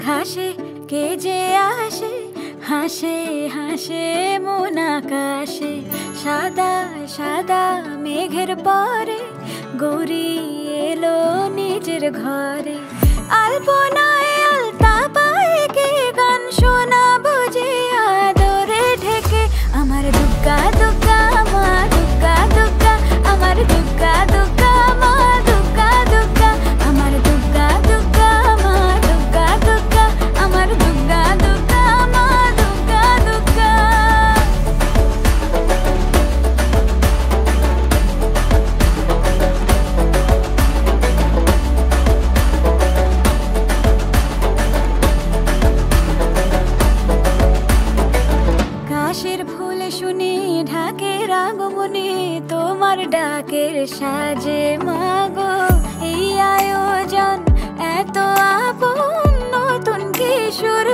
ঘাসে কে যে আসে, হাসে হাসে মন আকাশে। সাদা সাদা মেঘের পরে গৌরী এলো নিজের ঘরে। আলপনায় আলতা পায়ে কে গান শোনা বুঝে আদরে ঢেকে। আমার দুগ্গা দুগ্গা মা দুগ্গা দুগ্গা, আমার দুগ্গা দুগ্গা মা দুগ্গা দুগ্গা, আমার দুগ্গা দুগ্গা মা দুগ্গা দুগ্গা, আমার দুগ্গা দুগ্গা মা দুগ্গা দুগ্গা। কাশের ফুল শুনি ঢাকের আগমনে, তোমার ডাকের সাজে মাগো এই আয়োজন এত আপন। নতুন কিশোর